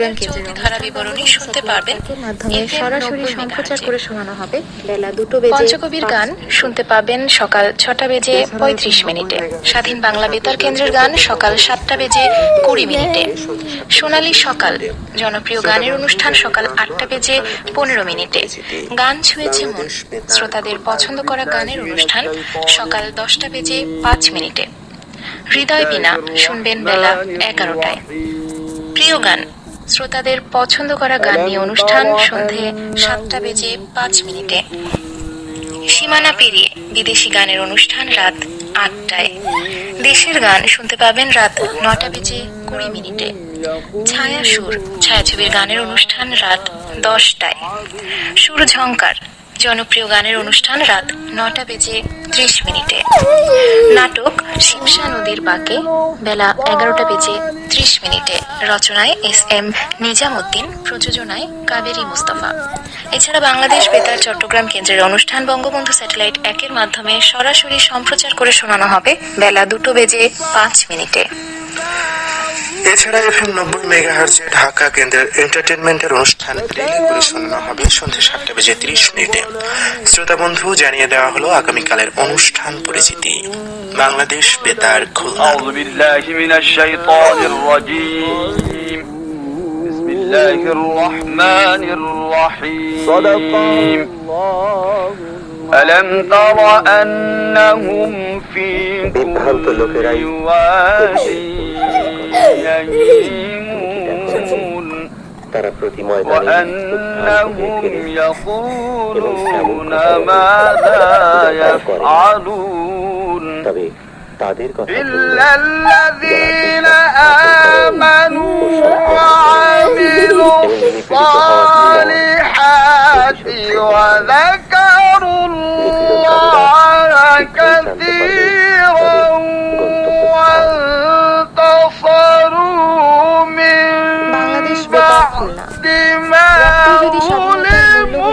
চট্টগ্রাম কেন্দ্রের ধারা বিবরণী শুনতে পারবেন মাধ্যমে সরাসরি সম্প্রচার করে শোনানো হবে বেলা 2 বেজে। পঞ্চকবির গান শুনতে পাবেন সকাল 6টা বেজে 35 মিনিটে। স্বাধীন বাংলা বেতার কেন্দ্রের গান সকাল 7টা বেজে 20 মিনিটে। সোনালী সকাল জনপ্রিয় গানের অনুষ্ঠান সকাল 8টা বেজে 15 মিনিটে। গান ছুঁয়েছে মন শ্রোতাদের পছন্দ করা গানের অনুষ্ঠান সকাল 10টা বেজে 5 মিনিটে। হৃদয় বীণা শুনবেন বেলা 11টায়। প্রিয় গান শ্রোতাদের পছন্দ করা গান নিয়ে অনুষ্ঠান সন্ধে 7টা বেজে 5 মিনিটে। সীমানা পেরিয়ে বিদেশি গানের অনুষ্ঠান রাত 8টায়। দেশের গান শুনতে পাবেন রাত 9টা বেজে 20 মিনিটে। ছায়া সুর ছায়াছবির গানের অনুষ্ঠান রাত 10টায়। সুর ঝংকার জনপ্রিয় গানের অনুষ্ঠান রাত 9টা বেজে 30 মিনিটে। নাটক শিমশা নদীর বাঁকে বেলা 11টা বেজে 30 মিনিটে। রচনায় SM নিজামউদ্দিন, প্রযোজনায় কাবেরী মুস্তাফা। এছাড়া বাংলাদেশ বেতার চট্টগ্রাম কেন্দ্রের অনুষ্ঠান বঙ্গবন্ধু স্যাটেলাইট 1-এর মাধ্যমে সরাসরি সম্প্রচার করে শোনানো হবে বেলা 2 বেজে 5 মিনিটে। এছাড়া FM 90 মেগাহার্জে ঢাকা কেন্দ্রের এন্টারটেনমেন্টের অনুষ্ঠান রিলে করে শোনানো হবে সন্ধ্যে 7টা বেজে 30 মিনিটে। শ্রোতা বন্ধু জানিয়ে দেওয়া হলো আগামীকালের অনুষ্ঠান পরিচিতি। বাংলাদেশ বেতার খুলনা। আউযু বিল্লাহি মিনাশ শাইতানির রাজীম। বিসমিল্লাহির রহমানির রহিম। সাদাকাল্লাহু ألم تر أنهم في বিভ্রান্ত লোকেরাই يهيمون তারা প্রতি ময়দানে وأنهم يقولون ماذا يفعلون তবে তাদের কথা إلا الذين آمنوا وعملوا الصالحات وذكروا الله كثيرا وانتصروا من بعد ما ظلموا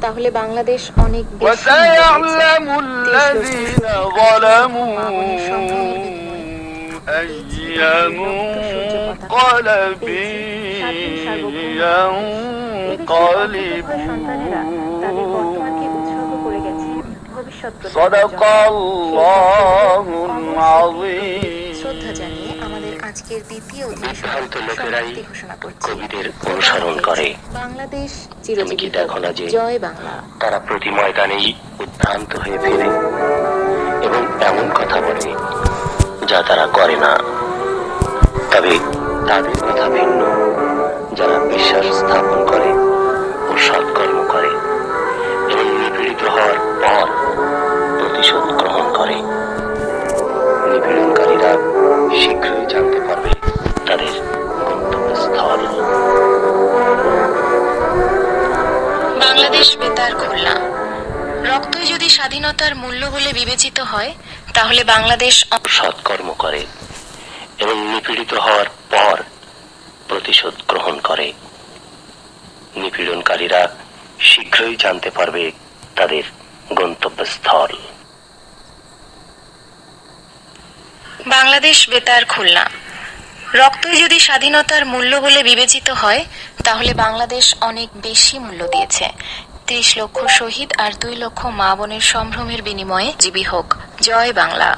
তাহলে বাংলাদেশ অনেক وسيعلم الذين ظلموا أي منقلب ينقلبون صدق الله العظيم শ্রদ্ধা জানিয়ে আমাদের আজকের দ্বিতীয় বিভ্রান্ত লোকেরাই ঘোষণা করছি কবিদের অনুসরণ করে। বাংলাদেশ তুমি কি দেখো না যে জয় বাংলা। তারা প্রতি ময়দানেই উদ্ভ্রান্ত হয়ে ফেরে এবং এমন কথা বলে যা তারা করে না। তবে তাদের কথা ভিন্ন যারা বিশ্বাস স্থাপন করে ও সৎকর্ম করে এবং নিপীড়িত হওয়ার পর প্রতিশোধ গ্রহণ করে। নিপীড়নকারীরা শীঘ্রই জানতে পারবে তাদের গন্তব্যস্থল। বাংলাদেশ বেতার খুলনা। রক্তই যদি স্বাধীনতার মূল্য বলে বিবেচিত হয় তাহলে বাংলাদেশ সৎকর্ম করে এবং নিপীড়িত হওয়ার পর প্রতিশোধ গ্রহণ করে। নিপীড়নকারীরা শীঘ্রই জানতে পারবে তাদের গন্তব্যস্থল। বাংলাদেশ বেতার খুলনা। রক্তই যদি স্বাধীনতার মূল্য বলে বিবেচিত হয় তাহলে বাংলাদেশ অনেক বেশি মূল্য দিয়েছে। 30 লক্ষ শহীদ আর 2 লক্ষ মা বোনের সম্ভ্রমের বিনিময়ে জীবী হোক জয় বাংলা।